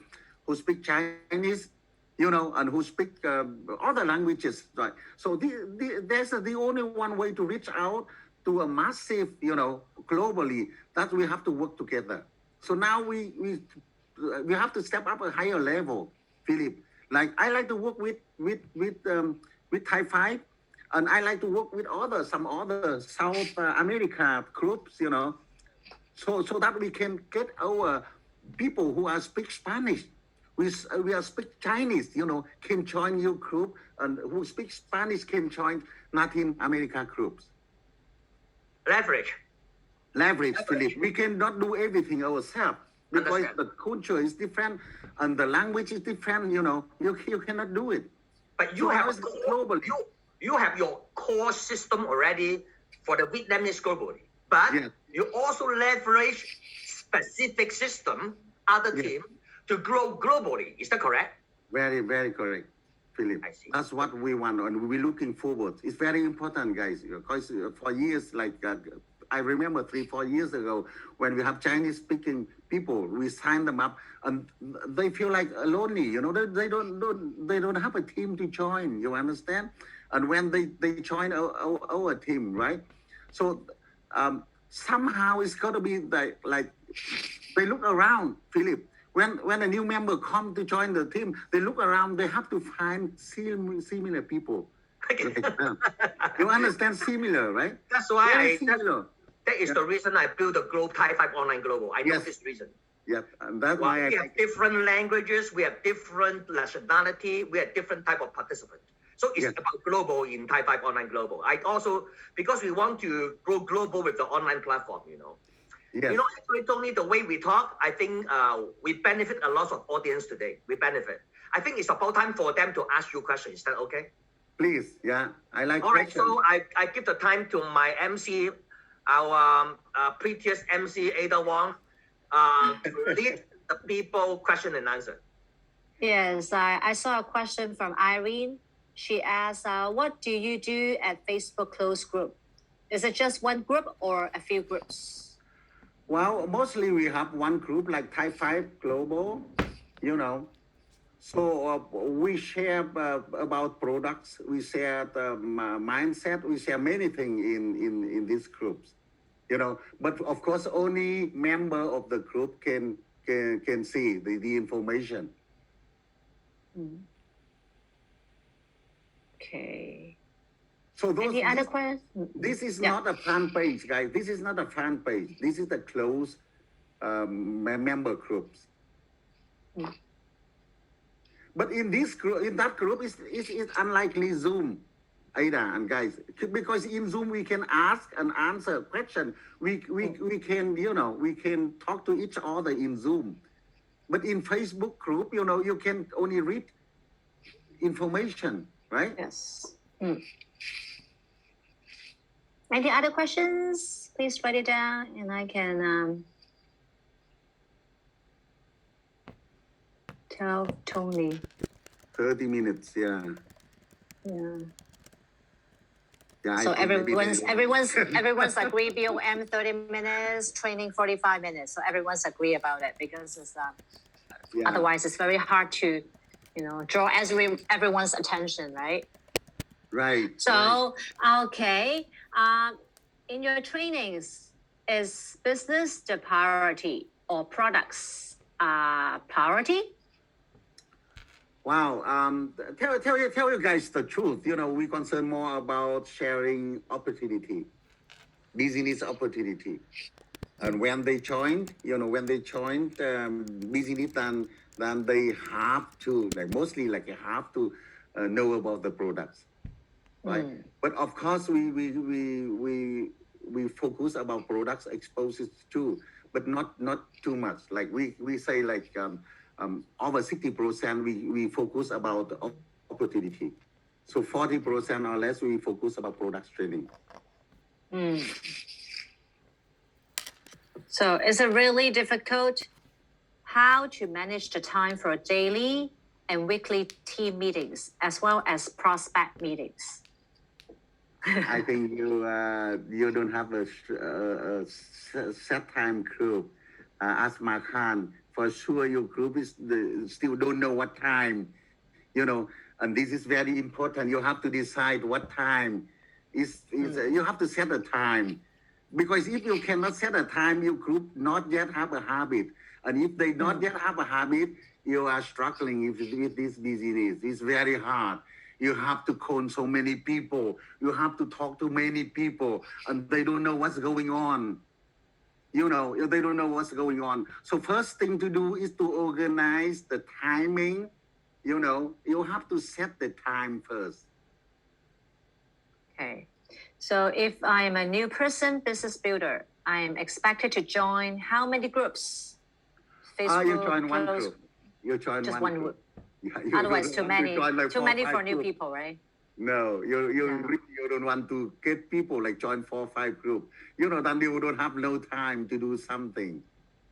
who speak Chinese, you know, and who speak other languages, right? So there's the only one way to reach out to a massive, you know, globally, that we have to work together. So now we have to step up a higher level, Philip. Like I like to work with Type 5, and I like to work with some other South America groups, you know, so that we can get our people who are speak Spanish, we are speak Chinese, you know, can join your group, and who speak Spanish can join Latin America groups. Leverage. Philip. We cannot do everything ourselves because Understand. the culture is different and the language is different. You know, you cannot do it. But you So have how a is it core, globally? you have your core system already for the Vietnamese globally. But Yes. you also leverage specific system, other Yes. team, to grow globally. Is that correct? Very, very correct, Philip. I see. That's what we want, and we're looking forward. It's very important, guys, because for years, like I remember 3-4 years ago, when we have Chinese-speaking people, we sign them up, and they feel like lonely. You know, they don't have a team to join. You understand? And when they join our team, right? So somehow it's got to be like they look around, Philip. When a new member come to join the team, they look around. They have to find similar people. You understand? Similar, right? That's why Very similar. that is the reason I built the Type 5 Online Global. I know Yes. this reason. Yeah, and that's Well, why we have different languages, we have different nationality, we have different type of participants. So it's Yes. about global in Type 5 Online Global. I also, because we want to go global with the online platform, you know. Yes. You know, actually, Tony, the way we talk, I think we benefit a lot of audience today. We benefit. I think it's about time for them to ask you questions. Is that okay? Please, yeah, I like All right, questions. so I give the time to my MC, our previous MC, Ada Wong, to lead the people question and answer. Yes, I saw a question from Irene. She asked, what do you do at Facebook closed group? Is it just one group or a few groups? Well, mostly we have one group like Type 5 Global, you know. So we share about products, we share the mindset, we share many things in these groups, you know. But of course, only member of the group can see the information. Okay. So those Any other questions? this is Yeah. not a fan page, guys. This is not a fan page. This is the close member groups. But in this group, in that group, is unlikely Zoom, Aida and guys, because in Zoom we can ask and answer question. We can, you know, we can talk to each other in Zoom. But in Facebook group, you know, you can only read information, right? Yes. Any other questions? Please write it down, and I can tell Tony. 30 minutes, yeah. Yeah. Yeah, So I think everyone's agree. BOM 30 minutes, training 45 minutes. So everyone's agree about it because it's yeah. otherwise it's very hard to, you know, draw everyone's attention, right? Right. So okay, in your trainings, is business the priority or products priority? Wow. Tell you guys the truth. You know, we concern more about sharing opportunity, business opportunity. And when they joined, you know, business, then they have to, like mostly like you have to know about the products, right? But of course, we focus about products exposures too, but not too much. Like we say like over 60% we focus about opportunity. So 40% or less we focus about products training. So is it really difficult how to manage the time for daily and weekly team meetings as well as prospect meetings? I think you don't have a set time group. As Khan, for sure your group is still don't know what time, you know, and this is very important. You have to decide what time is you have to set a time, because if you cannot set a time, your group not yet have a habit, and if they not yet have a habit, you are struggling with this business. It's very hard. You have to call so many people. You have to talk to many people, and they don't know what's going on. You know, they don't know what's going on. So first thing to do is to organize the timing. You know, you have to set the time first. Okay. So if I am a new person, business builder, I am expected to join how many groups? Facebook, you join one group. You join just one group. Yeah, otherwise too many. Like too many for new groups. people, right? No, you don't want to get people like join 4 or 5 groups. You know, then you don't have no time to do something.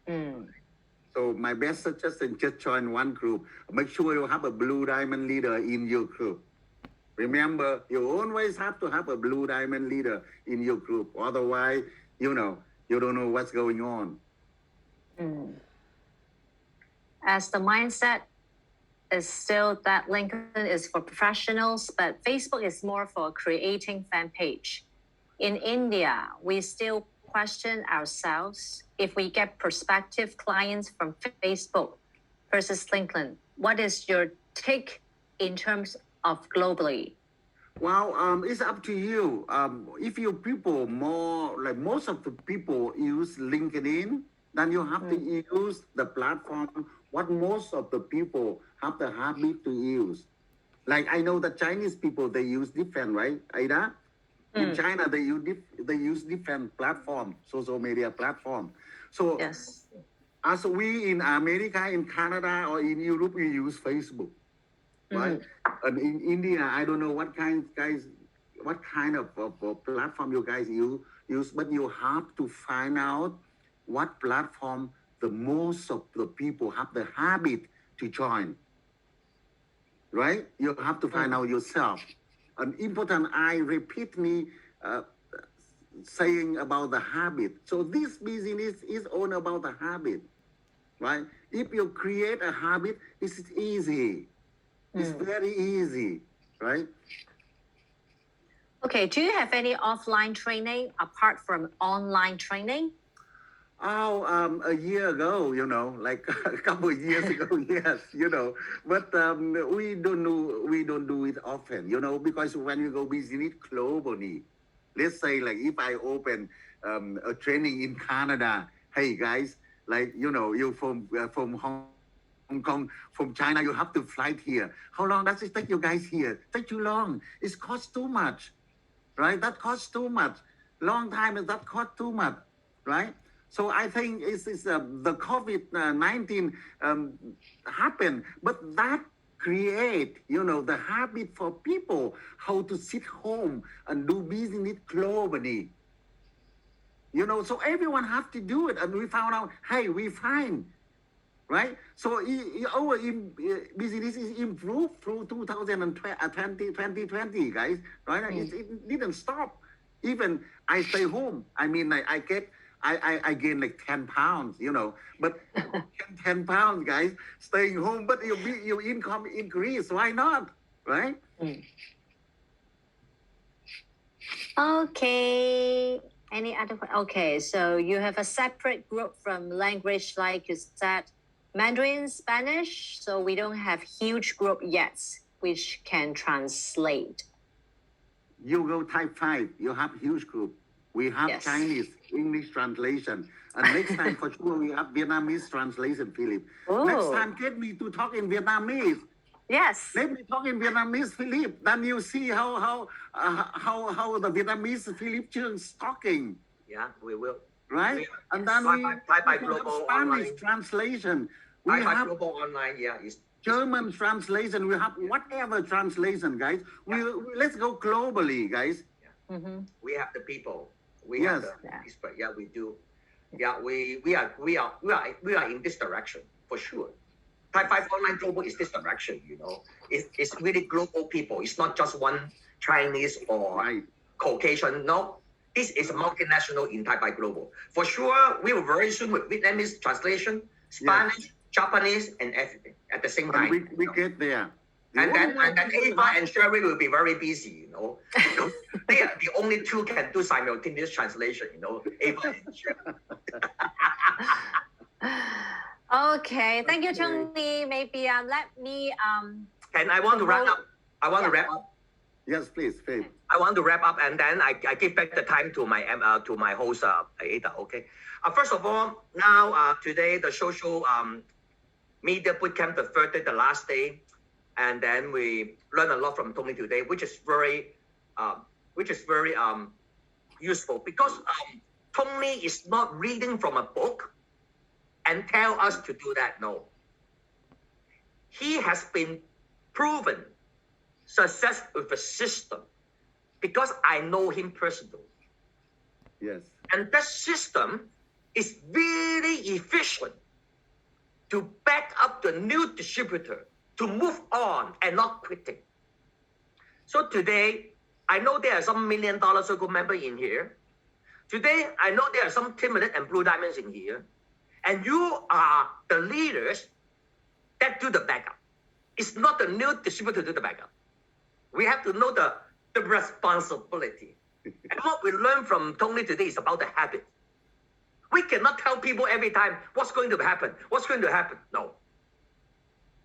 So my best suggestion, just join one group. Make sure you have a blue diamond leader in your group. Remember, you always have to have a blue diamond leader in your group. Otherwise, you know, you don't know what's going on. As the mindset is still that LinkedIn is for professionals, but Facebook is more for creating fan page. In India, we still question ourselves if we get prospective clients from Facebook versus LinkedIn. What is your take in terms of globally? Well, it's up to you. If you people more, like most of the people use LinkedIn, then you have to use the platform what most of the people have the habit to use. Like I know the Chinese people, they use different, right, Aida? In China, they use different platform, social media platform. So yes, as we in America, in Canada, or in Europe, we use Facebook, right? And in India, I don't know what kind of platform you guys use, but you have to find out what platform the most of the people have the habit to join, right? You have to find out yourself. An important, I repeatedly saying about the habit. So this business is all about the habit, right? If you create a habit, it's easy. It's very easy, right? Okay, do you have any offline training apart from online training? Oh, a year ago, like a couple of years ago, yes, but we don't do it often, because when you go business globally, let's say like if I open a training in Canada, hey guys, like you from Hong Kong, from China, you have to fly here. How long does it take you guys here? Take too long. It costs too much, right? That costs too much. Long time, that costs too much, right? So I think it's the COVID-19 happened, but that create, the habit for people how to sit home and do business globally. So everyone have to do it, and we found out, hey, we fine, right? So our business is improved through 2020, guys, right? It didn't stop. Even I stay home. I mean, I gain like 10 pounds, but 10 pounds, guys, staying home, but your income increase. Why not, right? Okay. Any other? Okay, so you have a separate group from language, like you said, Mandarin, Spanish. So we don't have huge group yet, which can translate. You go type 5, you have huge group. We have Yes. Chinese, English translation. And next time, for sure, we have Vietnamese translation, Philip. Oh. Next time, get me to talk in Vietnamese. Yes. Let me talk in Vietnamese, Philip. Then you see how the Vietnamese Philip Chung's talking, Yeah, we will. right? And then Bye we bye, bye bye, have global Spanish online. translation. We Bye bye, have global online. Yeah, it's German translation. We have whatever translation, guys. Let's go globally, guys. we have the people. We Yes. have the Yeah. expert. Yeah, we do. Yeah, we are in this direction for sure. Type 5 online global is this direction, It's really global people. It's not just one Chinese or Right. Caucasian. No, this is a multinational in Type 5 global. For sure, we will very soon with Vietnamese translation, Spanish, Japanese, and everything at the same But time. we get there. The And only then one people Ava have- and Sherry will be very busy, because they are the only two can do simultaneous translation, Ava and Sherry. Okay, thank you, Tony. Maybe let me And I want to wrap up. I want to wrap up. Yes, please, Faith. I want to wrap up, and then I give back the time to my host, Ada. Okay. First of all, now today the social media bootcamp, the third day, the last day, and then we learn a lot from Tony today, which is very useful, because Tony is not reading from a book and tell us to do that. No, he has been proven success with a system, because I know him personally. Yes. And that system is really efficient to back up the new distributor to move on and not quitting. So today, I know there are some $1 million circle members in here. Today, I know there are some timid and blue diamonds in here. And you are the leaders that do the backup. It's not the new distributor to do the backup. We have to know the responsibility. And what we learned from Tony today is about the habit. We cannot tell people every time what's going to happen. What's going to happen? No.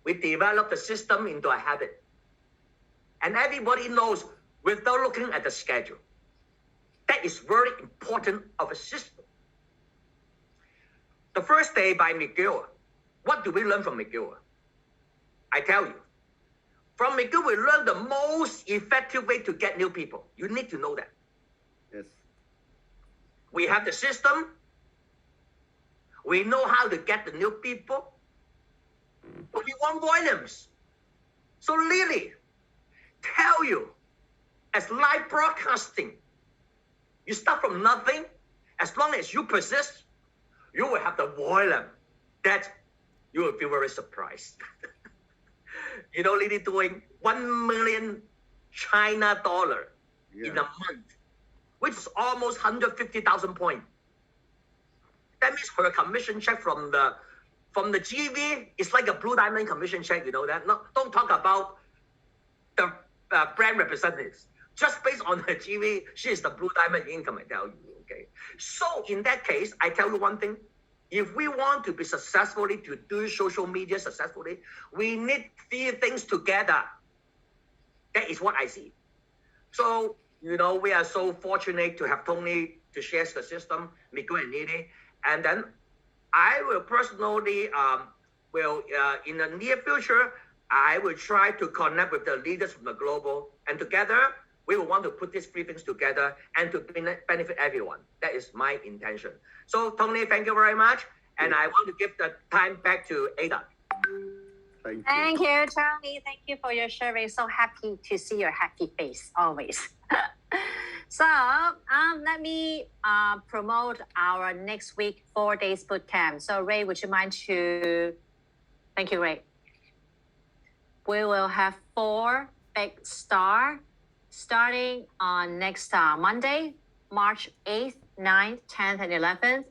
We develop the system into a habit. And everybody knows without looking at the schedule. That is very important of a system. The first day by Miguel, what do we learn from Miguel? I tell you. From Miguel, we learn the most effective way to get new people. You need to know that. Yes. We have the system. We know how to get the new people. But we want volumes. So Lily, tell you, as live broadcasting, you start from nothing. As long as you persist, you will have the volume that you will be very surprised. Lily doing 1 million China dollar in a month, which is almost 150,000 points. That means her commission check from from the GV, it's like a blue diamond commission check. You know that? No, don't talk about the brand representatives. Just based on the GV, she is the blue diamond income. I tell you. Okay. So in that case, I tell you one thing. If we want to be successfully, to do social media successfully, we need three things together. That is what I see. So, you know, we are so fortunate to have Tony to share the system, Miko and Nini. And then I will personally, in the near future, I will try to connect with the leaders from the global. And together, we will want to put these three things together and to benefit everyone. That is my intention. So, Tony, thank you very much. And I want to give the time back to Ada. Thank you, Tony. Thank you for your sharing. So happy to see your happy face always. So let me promote our next week 4 days boot camp. So Ray, would you mind to? Thank you, Ray. We will have 4 big stars starting on next Monday, March 8th, 9th, 10th, and 11th.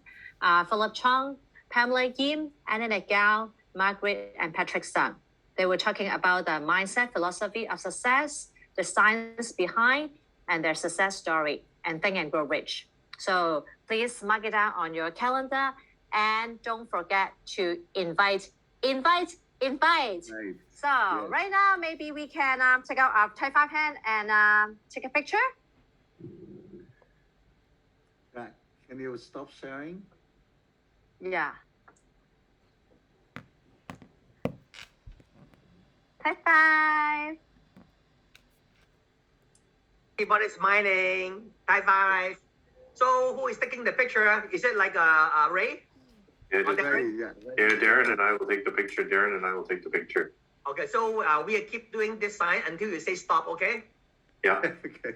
Philip Chung, Pamela Yim, Anna Nagao, Margaret and Patrick Sun. They were talking about the mindset, philosophy of success, the science behind, and their success story, and Think and Grow Rich. So please mark it down on your calendar, and don't forget to invite. Right. So right now, maybe we can take out our Thai 5 hand and take a picture. Right. Can you stop sharing? Yeah. High five. Everybody's smiling. High five. So who is taking the picture? Is it like Ray? Yeah, On the Right, screen? yeah. Darren and I will take the picture. Darren and I will take the picture. Okay, so we keep doing this sign until you say stop, okay? Yeah. Okay.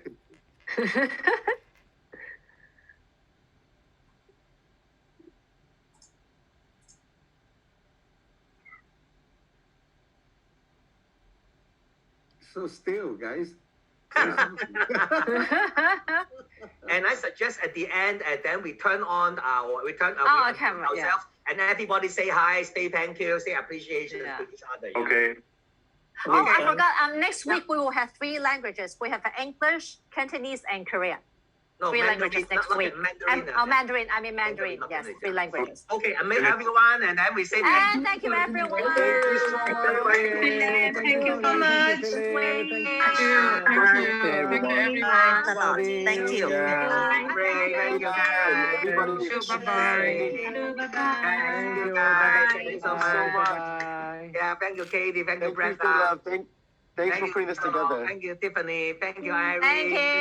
So still, guys. And I suggest at the end, and then we turn on our camera, yeah. ourselves, and everybody say hi, say thank you, say appreciation Yeah. to each other. Yeah. Okay. Oh, I forgot. Next week we will have 3 languages. We have English, Cantonese, and Korean. No, 3 Mandarin, languages next not week. Mandarin. Mandarin. I mean Mandarin. Mandarin, Yes, not 3 languages. Okay, I meet everyone, and then we say And thank you, everyone. Thank you so much. Thank you so much. Thank you, everyone. Thank you. Thank you, guys. Everybody, Bye-bye. Thank you, guys. Thank you so much. Yeah, thank you, Katie. Thank you, Brenda. Thanks for putting this together. Thank you, Tiffany. Thank you, Irene. Thank you.